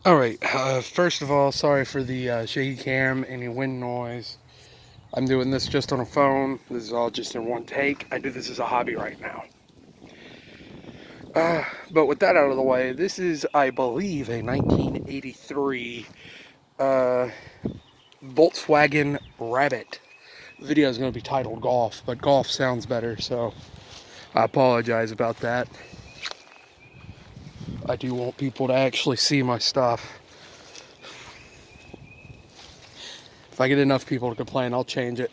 Alright, first of all, sorry for the shaky cam, any wind noise. I'm doing this just on a phone. This is all just in one take. I do this as a hobby right now. But with that out of the way, this is, I believe, a 1983 uh, Volkswagen Rabbit. The video is going to be titled Golf, but Golf sounds better, so I apologize about that. I do want people to actually see my stuff. If I get enough people to complain, I'll change it.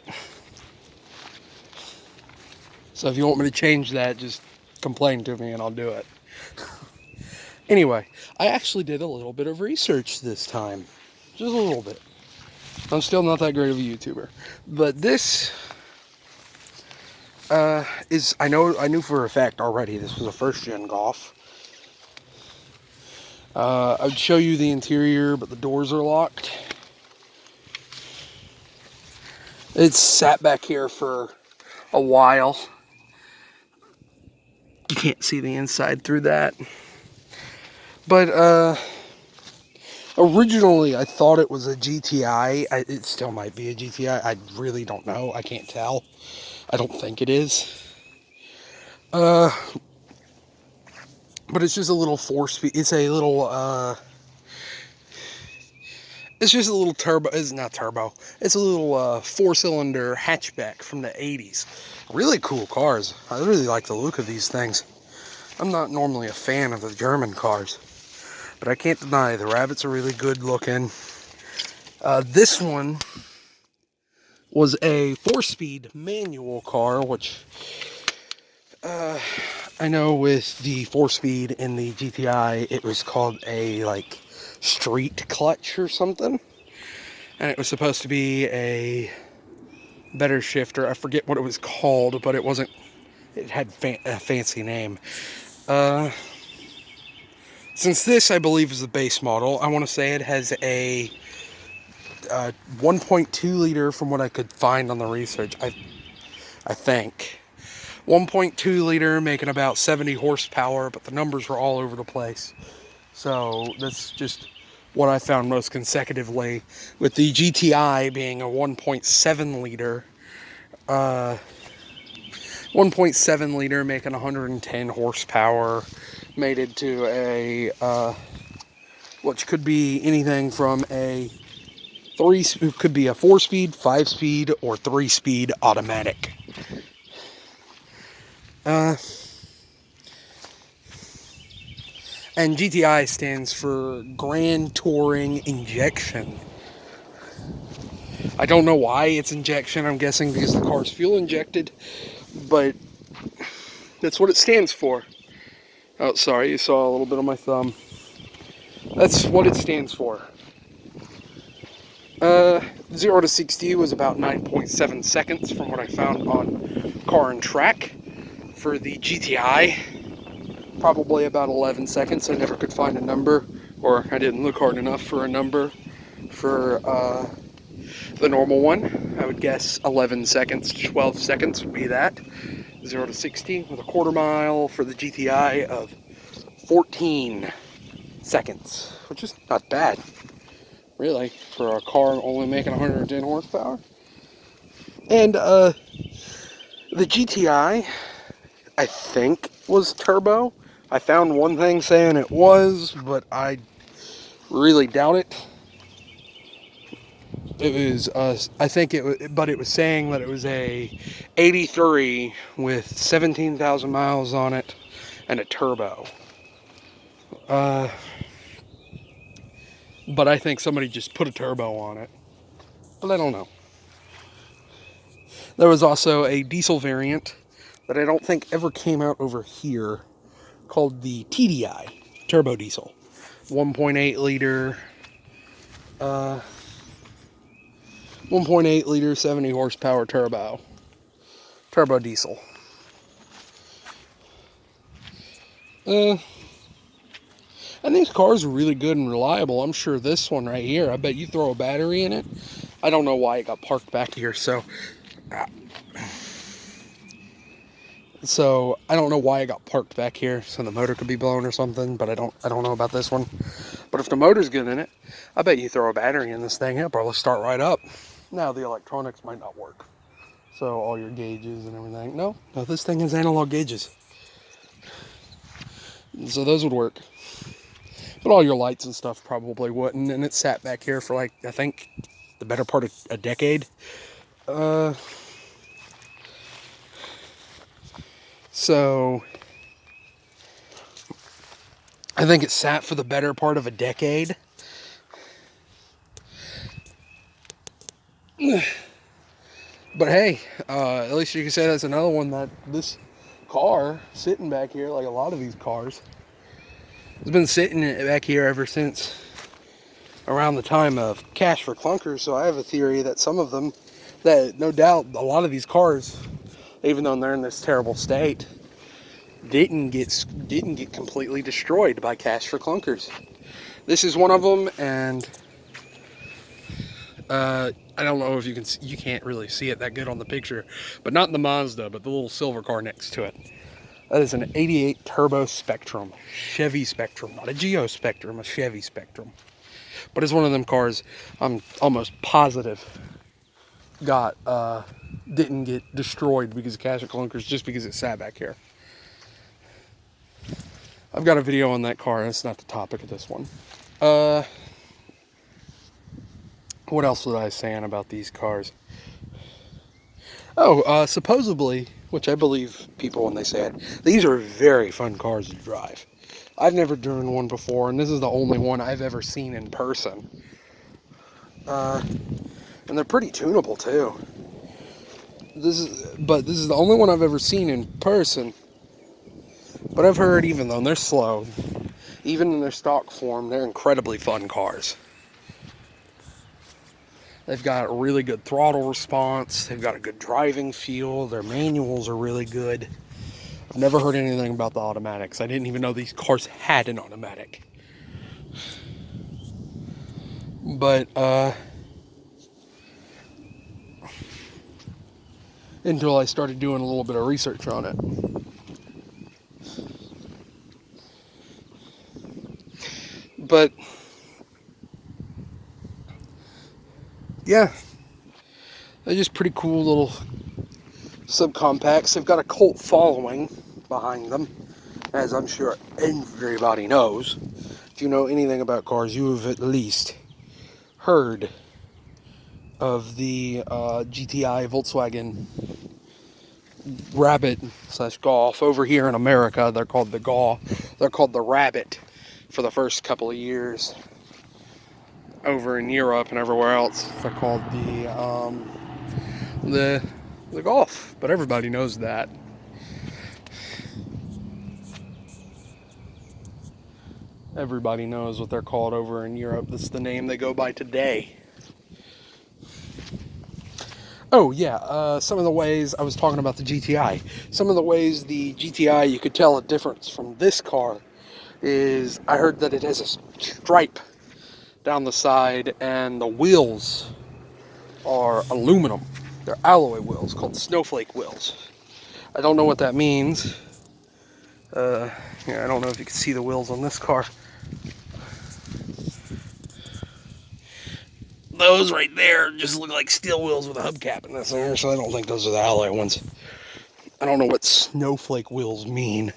So if you want me to change that, just complain to me and I'll do it. Anyway, I actually did a little bit of research this time. Just a little bit. I'm still not that great of a YouTuber. But this I knew for a fact already this was a first-gen Golf. I would show you the interior, but the doors are locked. It's sat back here for a while. You can't see the inside through that. But originally I thought it was a GTI. It still might be a GTI. I really don't know. I can't tell. I don't think it is. But it's just a little 4-speed. It's a little it's just a little turbo. It's not turbo. It's a little 4-cylinder hatchback from the 80s. Really cool cars. I really like the look of these things. I'm not normally a fan of the German cars, but I can't deny the Rabbits are really good looking. This one was a 4-speed manual car, which I know with the 4-speed in the GTI, it was called a like street clutch or something, and it was supposed to be a better shifter. I forget what it was called, but it wasn't. It had a fancy name. Since this, I believe, is the base model, I want to say it has a 1.2 liter from what I could find on the research. I think 1.2 liter, making about 70 horsepower, but the numbers were all over the place. So that's just what I found most consecutively, with the GTI being a 1.7 liter. 1.7 liter making 110 horsepower, made it to a which could be anything from a it could be a 4-speed, 5-speed, or 3-speed automatic. And GTI stands for Grand Touring Injection. I don't know why it's injection. I'm guessing because the car's fuel injected, but that's what it stands for. Oh, sorry, you saw a little bit of my thumb. That's what it stands for. 0 to 60 was about 9.7 seconds from what I found on Car and Track. For the GTI, probably about 11 seconds. I never could find a number, or I didn't look hard enough for a number for the normal one. I would guess 11 seconds, 12 seconds would be that. 0 to 60 with a quarter mile for the GTI of 14 seconds, which is not bad, really, for a car only making 110 horsepower. And the GTI, I think, was turbo. I found one thing saying it was, but I really doubt it. It was, I think it was, but it was saying that it was a 83 with 17,000 miles on it and a turbo. But I think somebody just put a turbo on it. But I don't know. There was also a diesel variant that I don't think ever came out over here, called the TDI, turbo diesel. 1.8 liter, 1.8 liter, 70 horsepower turbo diesel. And these cars are really good and reliable. I'm sure this one right here, I bet you throw a battery in it. I don't know why it got parked back here, so I don't know why it got parked back here, so the motor could be blown or something, but I don't know about this one. But if the motor's good in it, I bet you throw a battery in this thing, it'll probably start right up. Now the electronics might not work. So all your gauges and everything. No, this thing has analog gauges. So those would work. But all your lights and stuff probably wouldn't. And it sat back here for like, I think, the better part of a decade. So I think it sat for the better part of a decade. But hey, at least you can say that's another one that this car sitting back here, like a lot of these cars, has been sitting back here ever since around the time of Cash for Clunkers. So I have a theory that some of them, that no doubt a lot of these cars, even though they're in this terrible state, didn't get completely destroyed by Cash for Clunkers. This is one of them, and I don't know if you can't really see it that good on the picture, but not the Mazda, but the little silver car next to it. That is an 88 Turbo Spectrum, Chevy Spectrum, not a Geo Spectrum, a Chevy Spectrum. But it's one of them cars I'm almost positive didn't get destroyed because of Cash for Clunkers, just because it sat back here. I've got a video on that car. That's not the topic of this one. What else was I saying about these cars? Oh, supposedly, which I believe people when they say it, these are very fun cars to drive. I've never driven one before, and this is the only one I've ever seen in person. And they're pretty tunable too. This is the only one I've ever seen in person. But I've heard, even though they're slow, even in their stock form, they're incredibly fun cars. They've got a really good throttle response. They've got a good driving feel. Their manuals are really good. I've never heard anything about the automatics. I didn't even know these cars had an automatic. But, until I started doing a little bit of research on it. But yeah, they're just pretty cool little subcompacts. They've got a cult following behind them, as I'm sure everybody knows. If you know anything about cars, you have at least heard of the GTI Volkswagen Rabbit / Golf. Over here in America, they're called the Golf. They're called the Rabbit for the first couple of years. Over in Europe and everywhere else, they're called the Golf. But everybody knows that. Everybody knows what they're called over in Europe. That's the name they go by today. Oh yeah, some of the ways I was talking about the GTI. Some of the ways the GTI you could tell a difference from this car is I heard that it has a stripe down the side, and the wheels are aluminum. They're alloy wheels called snowflake wheels. I don't know what that means. I don't know if you can see the wheels on this car. Those right there just look like steel wheels with a hubcap in this there, so I don't think those are the alloy ones. I don't know what snowflake wheels mean.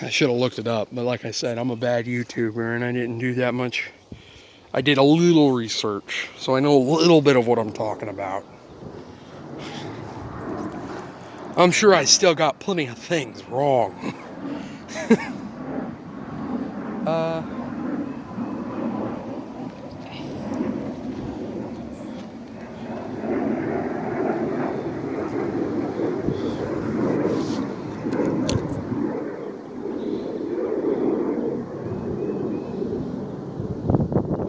I should have looked it up, but like I said, I'm a bad YouTuber and I didn't do that much. I did a little research, so I know a little bit of what I'm talking about. I'm sure I still got plenty of things wrong.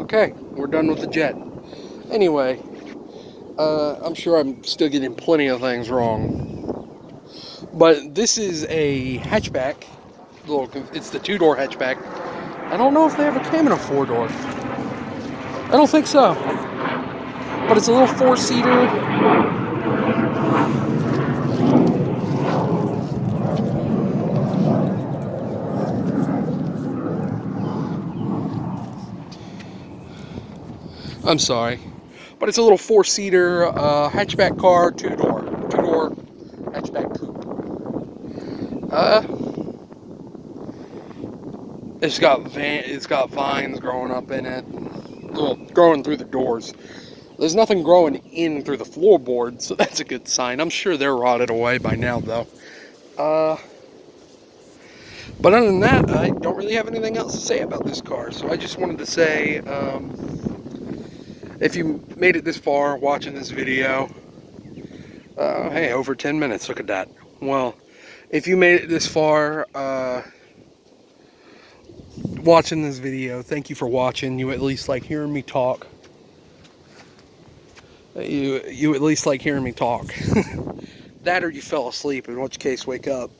Okay, we're done with the Jet. Anyway, I'm sure I'm still getting plenty of things wrong. But this is a hatchback. It's the two-door hatchback. I don't know if they have a cam in a four-door. I don't think so. But it's a little four-seater. I'm sorry. But it's a little 4-seater hatchback car, two-door hatchback coupe. It's got vines growing up in it, well, growing through the doors. There's nothing growing in through the floorboard, so that's a good sign. I'm sure they're rotted away by now, though. But other than that, I don't really have anything else to say about this car. So I just wanted to say, if you made it this far watching this video, hey, over 10 minutes, look at that. Well, if you made it this far watching this video, thank you for watching. You at least like hearing me talk. You at least like hearing me talk. That or you fell asleep, in which case wake up.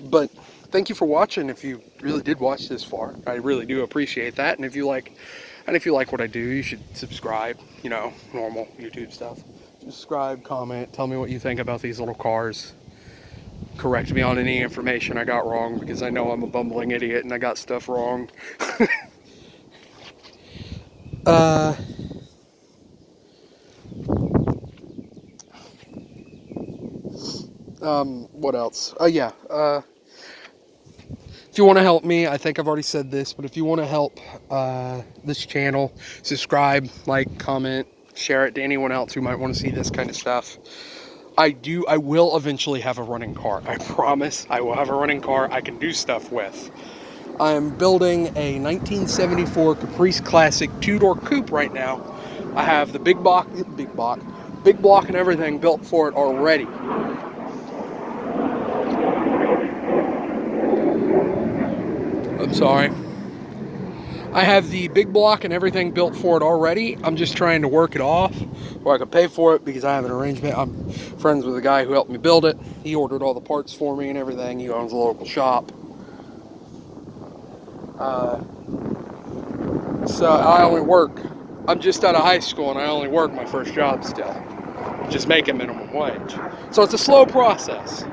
But thank you for watching. If you really did watch this far, I really do appreciate that. And if you like what I do, you should subscribe. You know, normal YouTube stuff. Subscribe, comment, tell me what you think about these little cars. Correct me on any information I got wrong, because I know I'm a bumbling idiot and I got stuff wrong. What else? Yeah. If you want to help me, I think I've already said this, but if you want to help this channel, subscribe, like, comment, share it to anyone else who might want to see this kind of stuff. I will eventually have a running car. I promise I will have a running car I can do stuff with. I'm building a 1974 Caprice Classic two-door coupe right now. I have the big block and everything built for it already. I'm sorry. I have the big block and everything built for it already. I'm just trying to work it off where I can pay for it, because I have an arrangement. I'm friends with the guy who helped me build it. He ordered all the parts for me and everything. He owns a local shop. So I only work. I'm just out of high school and I only work my first job still. Just making minimum wage. So it's a slow process.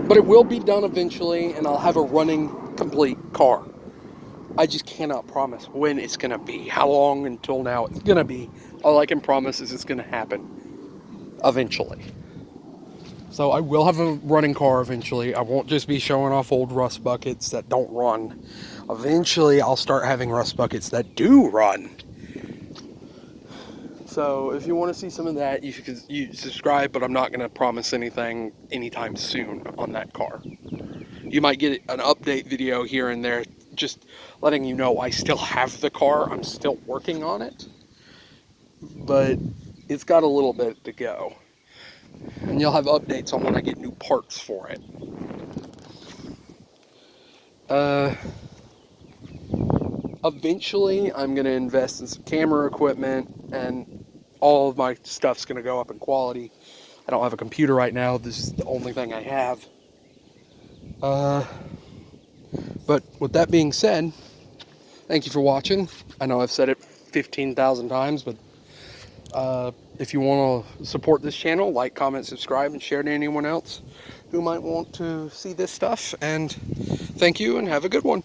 But it will be done eventually, and I'll have a running, complete car. I just cannot promise when it's going to be, how long until now it's going to be. All I can promise is it's going to happen eventually. So I will have a running car eventually. I won't just be showing off old rust buckets that don't run. Eventually I'll start having rust buckets that do run. So if you want to see some of that, you subscribe, but I'm not going to promise anything anytime soon on that car. You might get an update video here and there, just letting you know I still have the car. I'm still working on it, but it's got a little bit to go. And you'll have updates on when I get new parts for it. Eventually, I'm going to invest in some camera equipment, and all of my stuff's going to go up in quality. I don't have a computer right now. This is the only thing I have. But with that being said, thank you for watching. I know I've said it 15,000 times, but if you want to support this channel, like, comment, subscribe, and share to anyone else who might want to see this stuff. And thank you, and have a good one.